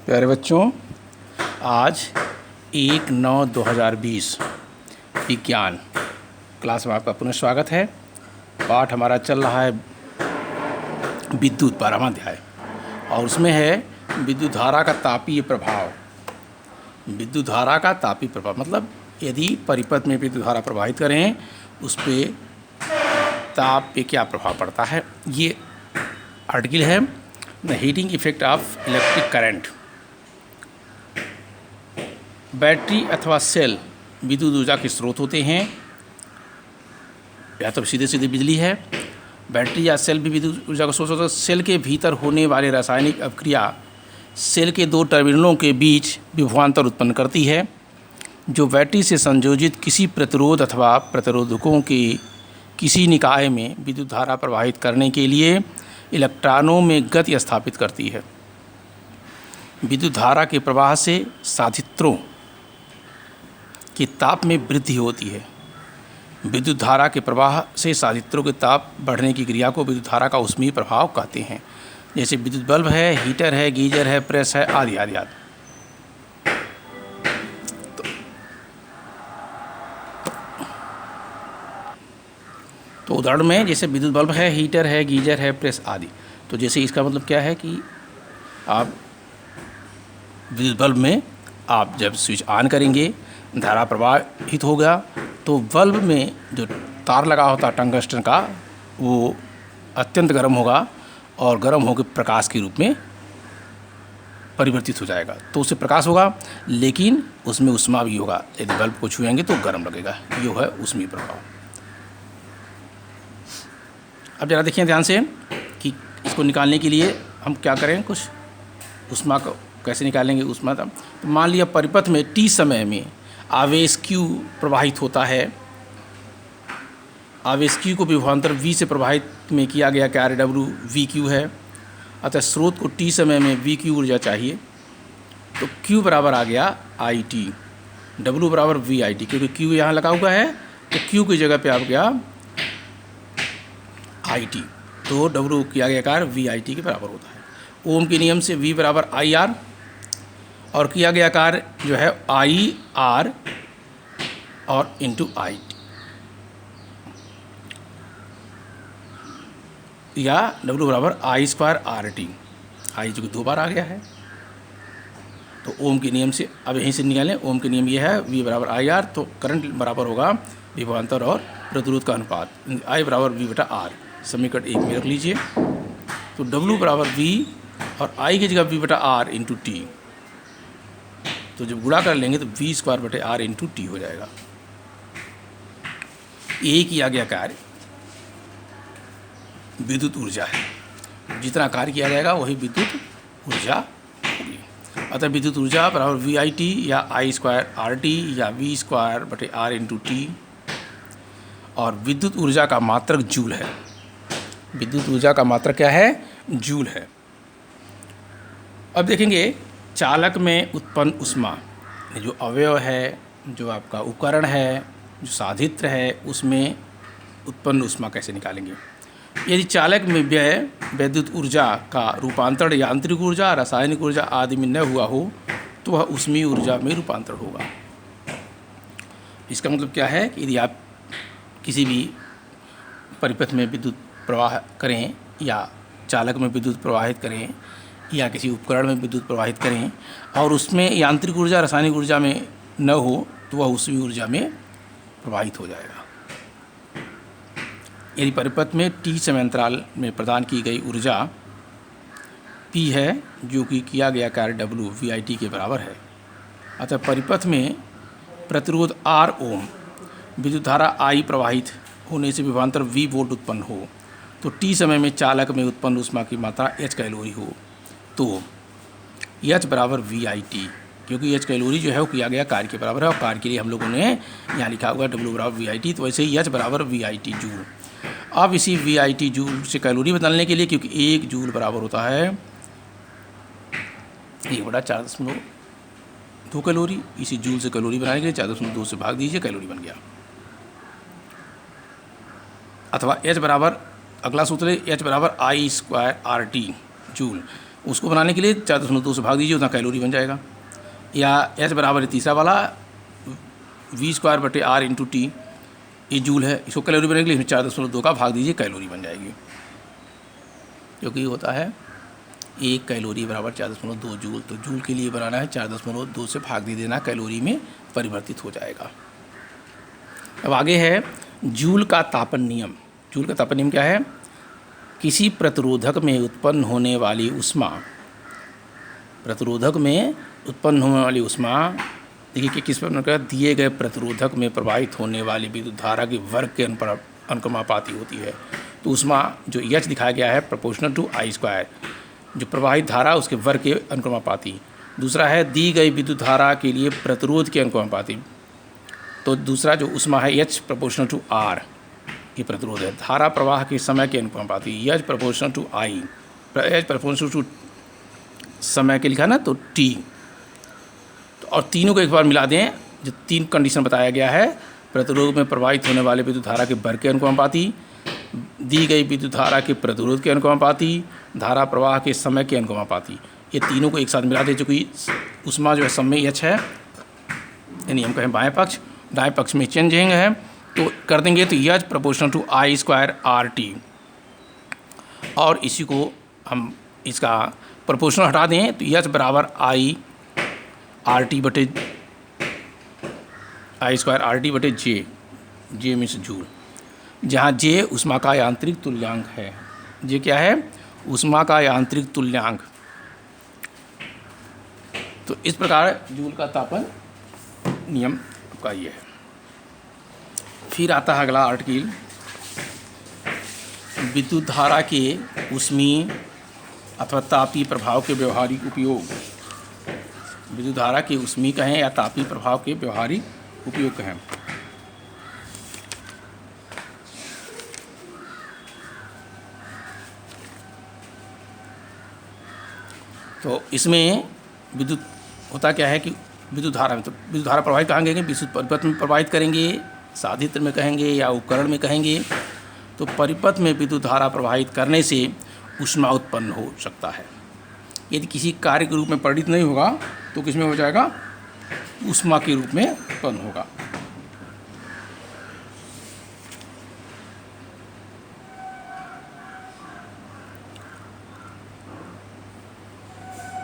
प्यारे बच्चों, आज 1/9/2020 विज्ञान क्लास में आपका पुनः स्वागत है। पाठ हमारा चल रहा है विद्युत 12वां अध्याय और उसमें है विद्युत धारा का तापीय प्रभाव। विद्युत धारा का तापीय प्रभाव मतलब यदि परिपथ में विद्युत धारा प्रवाहित करें उस पर ताप पे क्या प्रभाव पड़ता है। ये आर्टिकल है the heating effect of electric current. Battery अथवा सेल विद्युत ऊर्जा के स्रोत होते हैं। या तो सीधे सीधे बिजली है, बैटरी या सेल भी विद्युत ऊर्जा का स्रोत होता है। सेल के भीतर होने वाले रासायनिक अभिक्रिया सेल के दो टर्मिनलों के बीच विभवांतर उत्पन्न करती है, जो बैटरी से संयोजित किसी प्रतिरोध अथवा प्रतिरोधकों के किसी निकाय में विद्युत धारा प्रवाहित करने के लिए इलेक्ट्रॉनों में गति स्थापित करती है। विद्युत धारा के प्रवाह से साधित्रों के ताप में वृद्धि होती है। विद्युत धारा के प्रवाह से साधित्रों के ताप बढ़ने की क्रिया को विद्युत धारा का ऊष्मीय प्रभाव कहते हैं। जैसे विद्युत बल्ब है, हीटर है, गीजर है, प्रेस है, आदि आदि आदि। तो उदाहरण में जैसे विद्युत बल्ब है, हीटर है, गीजर है, प्रेस आदि। तो जैसे इसका मतलब क्या है कि आप विद्युत बल्ब में आप जब स्विच ऑन करेंगे, धारा प्रवाहित होगा तो बल्ब में जो तार लगा होता है टंगस्टन का, वो अत्यंत गर्म होगा और गर्म होकर प्रकाश के रूप में परिवर्तित हो जाएगा। तो उससे प्रकाश होगा लेकिन उसमें ऊष्मा भी होगा। यदि बल्ब को छुएंगे तो गर्म लगेगा। ये है ऊष्मीय प्रभाव। अब ज़रा देखिए ध्यान से कि इसको निकालने के लिए हम क्या करें, कुछ ऊष्मा को कैसे निकालेंगे। ऊष्मा तो मान लिया परिपथ में t समय में आवेश Q प्रवाहित होता है। आवेश Q को विभवांतर V से प्रवाहित में किया गया कार्य W VQ है। अतः स्रोत को t समय में VQ ऊर्जा चाहिए, तो Q बराबर आ गया IT, W बराबर VIT। क्योंकि Q यहाँ लगा हुआ है तो Q की जगह पे आ गया IT, तो W किया गया कार्य VIT के बराबर होता है। ओम के नियम से V बराबर IR और किया गया कार्य जो है IR और इंटू IT, या W बराबर I² RT। I जो कि 2 बार आ गया है, तो ओम के नियम से अब यहीं से निकालें। ओम के नियम ये है V बराबर IR, तो करंट बराबर होगा विभवांतर और प्रतिरोध का अनुपात I बराबर V/R। समीकरण 1 में रख लीजिए। तो W बराबर V और I की जगह V/R इंटू T। तो जब गुणा कर लेंगे तो V²/R इंटू T हो जाएगा। एक किया गया कार्य विद्युत ऊर्जा है, जितना कार्य किया जाएगा वही विद्युत ऊर्जा होगी। अतः विद्युत ऊर्जा बराबर VIT या I² RT या V²/R इंटू T। और विद्युत ऊर्जा का मात्रक जूल है। विद्युत ऊर्जा का मात्रक क्या है? जूल है। अब देखेंगे चालक में उत्पन्न ऊष्मा, जो अवयव है, जो आपका उपकरण है, जो साधित्र है, उसमें उत्पन्न ऊष्मा कैसे निकालेंगे। यदि चालक में व्यय विद्युत ऊर्जा का रूपांतरण यांत्रिक ऊर्जा, रासायनिक ऊर्जा आदि में न हुआ हो तो वह ऊष्मीय ऊर्जा में रूपांतरण होगा। इसका मतलब क्या है कि यदि आप किसी भी परिपथ में विद्युत प्रवाह करें या चालक में विद्युत प्रवाहित करें या किसी उपकरण में विद्युत प्रवाहित करें और उसमें यांत्रिक ऊर्जा रासायनिक ऊर्जा में न हो तो वह ऊष्मीय ऊर्जा में प्रवाहित हो जाएगा। यदि परिपथ में t समय अंतराल में प्रदान की गई ऊर्जा P है, जो कि किया गया कार्य W VIT के बराबर है, अतः परिपथ में प्रतिरोध R ओम, विद्युत धारा I प्रवाहित होने से विभवांतर V वोल्ट उत्पन्न हो, तो t समय में चालक में उत्पन्न ऊष्मा की मात्रा H कैलोरी हो, तो H बराबर VIT। क्योंकि H कैलोरी जो है वो किया गया कार्य के बराबर है और कार्य के लिए हम लोगों ने यहाँ लिखा हुआ W बराबर VIT, तो वैसे ही H बराबर VIT जूल। अब इसी VIT जूल से कैलोरी बदलने के लिए, क्योंकि 1 जूल बराबर होता है 1/4.2 कैलोरी, इसी जूल से कैलोरी बनाने के लिए 4.2 से भाग दीजिए, कैलोरी बन गया। अथवा H बराबर, अगला सूत्र है H बराबर I² RT जूल। उसको बनाने के लिए 4.2 से भाग दीजिए, उतना कैलोरी बन जाएगा। या H बराबर है तीसरा वाला V²/R/T, ये जूल है, इसको कैलोरी बनाने के लिए 4.2 का भाग दीजिए, कैलोरी बन जाएगी, क्योंकि होता है 1 कैलोरी बराबर 4.2 जूल। तो जूल के लिए बनाना है 4.2 से भाग दे देना, कैलोरी में परिवर्तित हो जाएगा। अब आगे है जूल का तापन नियम। जूल का तापन नियम क्या है? किसी प्रतिरोधक में उत्पन्न होने वाली ऊष्मा, प्रतिरोधक में उत्पन्न होने वाली ऊष्मा देखिए कि किस प्रकार दिए गए प्रतिरोधक में प्रवाहित होने वाली विद्युत धारा के वर्ग के अनुक्रमानुपाती होती है। तो ऊष्मा जो H दिखाया गया है प्रोपोर्शनल टू I², जो प्रवाहित धारा उसके वर्ग के अनुक्रमानुपाती। दूसरा है दी गई विद्युत धारा के लिए प्रतिरोध के अनुक्रमानुपाती। तो दूसरा जो ऊष्मा है H प्रोपोर्शनल टू R, ये प्रतिरोध है। धारा प्रवाह के समय के अनुक्रमानुपाती H proportional to I, H proportional to समय के लिखा ना तो T। तो और तीनों को एक बार मिला दें, जो 3 कंडीशन बताया गया है, प्रतिरोध में प्रवाहित होने वाले विद्युत धारा के वर्ग के अनुक्रमानुपाती, दी गई विद्युत धारा के प्रतिरोध के अनुक्रमानुपाती, धारा प्रवाह के समय के अनुक्रमानुपाती, ये तीनों को एक साथ मिला दें। चूँकि ऊष्मा जो है सब में H है, यानी हम कहें बाएँ पक्ष, दाएँ पक्ष में चेंजिंग है, तो कर देंगे तो H प्रोपोर्शनल टू I²RT। और इसी को हम इसका प्रोपोर्शनल हटा दें तो H बराबर I²RT/J, J मीन्स जूल, जहाँ J ऊष्मा का यांत्रिक तुल्यांक है। J क्या है? ऊष्मा का यांत्रिक तुल्यांक। तो इस प्रकार जूल का तापन नियम का ये है। फिर आता है अगला आर्टिकल, विद्युत धारा के ऊष्मीय अथवा तापीय प्रभाव के व्यवहारिक उपयोग। विद्युत धारा के ऊष्मीय कहें या तापीय प्रभाव के व्यवहारिक उपयोग कहें। तो इसमें विद्युत होता क्या है कि विद्युत धारा में, तो विद्युत धारा प्रवाहित कहाँ कहेंगे? विद्युत परिपथ में प्रवाहित करेंगे, साधित्र में कहेंगे या उपकरण में कहेंगे। तो परिपथ में विद्युत धारा प्रवाहित करने से ऊष्मा उत्पन्न हो सकता है। यदि किसी कार्य के रूप में परिणित नहीं होगा तो किस में हो जाएगा? ऊष्मा के रूप में उत्पन्न होगा।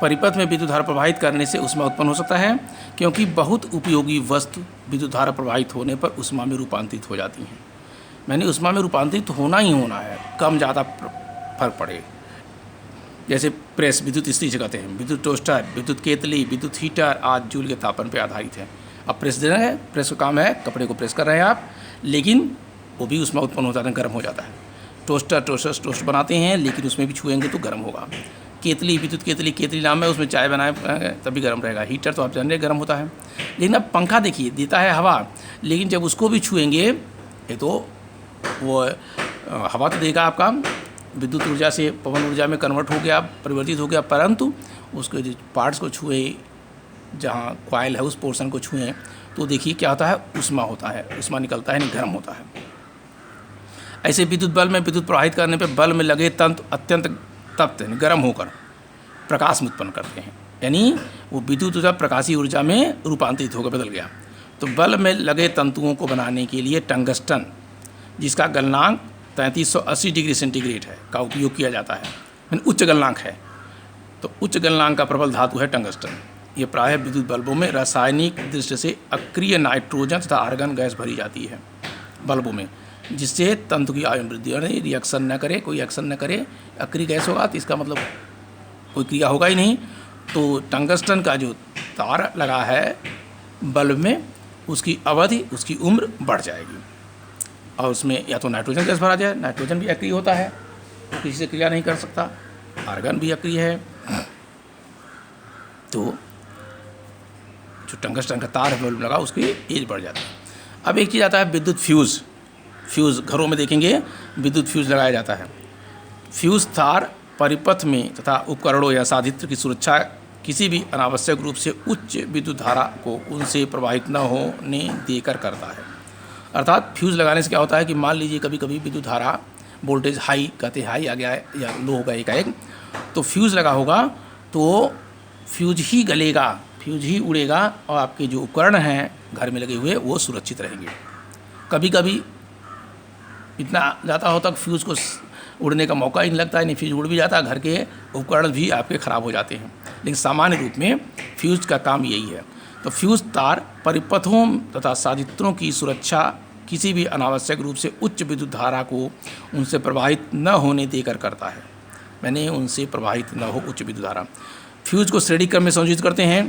परिपथ में विद्युत धारा प्रवाहित करने से ऊष्मा उत्पन्न हो सकता है, क्योंकि बहुत उपयोगी वस्तु विद्युत धारा प्रवाहित होने पर ऊष्मा में रूपांतरित हो जाती हैं। मैंने ऊष्मा में रूपांतरित होना ही होना है, कम ज़्यादा फर्क पड़े। जैसे प्रेस विद्युत स्त्री से कहते हैं, विद्युत टोस्टर, विद्युत केतली, विद्युत हीटर आज जूल के तापन पर आधारित है। अब प्रेस देना है, प्रेस का काम है, कपड़े को प्रेस कर रहे हैं आप, लेकिन वो भी ऊष्मा उत्पन्न हो जाता है, गर्म हो जाता है। टोस्टर टोस्ट बनाते हैं, लेकिन उसमें भी छुएंगे तो गर्म होगा। केतली, विद्युत केतली नाम है, उसमें चाय बनाए तभी गर्म रहेगा। हीटर तो आप जान रहे गर्म होता है। लेकिन अब पंखा देखिए, देता है हवा, लेकिन जब उसको भी छुएंगे ये तो वो हवा तो देगा, आपका विद्युत ऊर्जा से पवन ऊर्जा में कन्वर्ट हो गया, परिवर्तित हो गया, परंतु उसके जो पार्ट्स को छुए, जहाँ कॉइल है उस पोर्शन को छुएं तो देखिए क्या होता है? ऊष्मा होता है, ऊष्मा निकलता है, यानी गर्म होता है। ऐसे विद्युत बल्ब में विद्युत प्रवाहित करने पर बल्ब में लगे तंतु अत्यंत तप्त यानी गर्म होकर प्रकाश में उत्पन्न करते हैं, यानी वो विद्युत ऊर्जा प्रकाशीय ऊर्जा में रूपांतरित होकर बदल गया। तो बल्ब में लगे तंतुओं को बनाने के लिए टंगस्टन, जिसका गलनांक 3380 डिग्री सेंटीग्रेड है, का उपयोग किया जाता है, यानी उच्च गलनांक है। तो उच्च गलनांक का प्रबल धातु है टंगस्टन। ये प्रायः विद्युत बल्बों में रासायनिक दृष्टि से अक्रिय नाइट्रोजन तथा आर्गन गैस भरी जाती है बल्बों में, जिससे तंतु की आयु वृद्धि, यानी रिएक्शन न करे, कोई एक्शन न करे। अक्रिय गैस होगा तो इसका मतलब कोई क्रिया होगा ही नहीं। तो टंगस्टन का जो तार लगा है बल्ब में, उसकी अवधि, उसकी उम्र बढ़ जाएगी, और उसमें या तो नाइट्रोजन गैस भरा जाए, नाइट्रोजन भी अक्रिय होता है, किसी से क्रिया नहीं कर सकता, आर्गन भी अक्रिय है। तो जो टंगस्टन का तार है बल्ब लगा, उसकी एज बढ़ जाती है। अब एक चीज़ आता है विद्युत फ्यूज़। घरों में देखेंगे विद्युत फ्यूज़ लगाया जाता है। फ्यूज़ तार परिपथ में तथा उपकरणों या साधित्र की सुरक्षा किसी भी अनावश्यक रूप से उच्च विद्युत धारा को उनसे प्रवाहित न होने देकर करता है। अर्थात फ्यूज़ लगाने से क्या होता है कि मान लीजिए कभी कभी विद्युत धारा वोल्टेज हाई, कहते हैं हाई आ गया है या लो हो गया एकाएक, तो फ्यूज़ लगा होगा तो फ्यूज ही गलेगा, फ्यूज ही उड़ेगा और आपके जो उपकरण हैं घर में लगे हुए वो सुरक्षित रहेंगे। कभी कभी इतना ज़्यादा होता कि फ्यूज़ को उड़ने का मौका ही नहीं लगता है, नहीं फ्यूज उड़ भी जाता, घर के उपकरण भी आपके ख़राब हो जाते हैं। लेकिन सामान्य रूप में फ्यूज का काम यही है। तो फ्यूज तार परिपथों तथा साजित्रों की सुरक्षा किसी भी अनावश्यक रूप से उच्च विद्युत धारा को उनसे प्रवाहित न होने देकर करता है। मैंने उनसे प्रवाहित न हो उच्च विद्युत धारा। फ्यूज को श्रेणी क्रम में संयोजित करते हैं।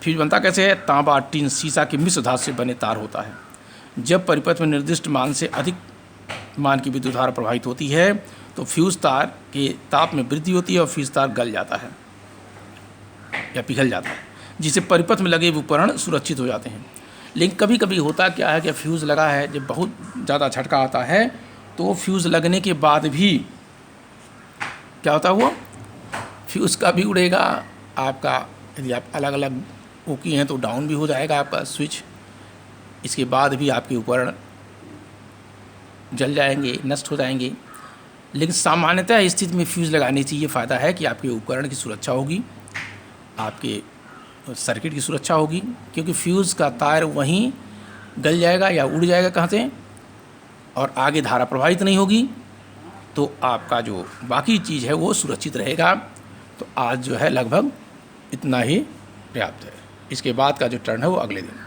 फ्यूज बनता कैसे है? तांबा, टिन, सीसा के मिश्र धातु से बने तार होता है। जब परिपथ में निर्दिष्ट मान से अधिक मान की विद्युत धारा प्रवाहित होती है तो फ्यूज तार के ताप में वृद्धि होती है और फ्यूज तार गल जाता है या पिघल जाता है, जिससे परिपथ में लगे उपकरण सुरक्षित हो जाते हैं। लेकिन कभी कभी होता क्या है कि फ्यूज़ लगा है, जब बहुत ज़्यादा झटका आता है तो फ्यूज़ लगने के बाद भी क्या होता है, वो फ्यूज़ का भी उड़ेगा आपका। यदि आप अलग अलग वो किए हैं तो डाउन भी हो जाएगा आपका स्विच। इसके बाद भी आपके उपकरण जल जाएंगे, नष्ट हो जाएंगे। लेकिन सामान्यतः स्थिति में फ्यूज़ लगाने से ये फ़ायदा है कि आपके उपकरण की सुरक्षा होगी, आपके सर्किट की सुरक्षा होगी, क्योंकि फ्यूज़ का तार वहीं गल जाएगा या उड़ जाएगा कहाँ से और आगे धारा प्रवाहित नहीं होगी, तो आपका जो बाकी चीज़ है वो सुरक्षित रहेगा। तो आज जो है लगभग इतना ही पर्याप्त है। इसके बाद का जो टर्न है वो अगले दिन।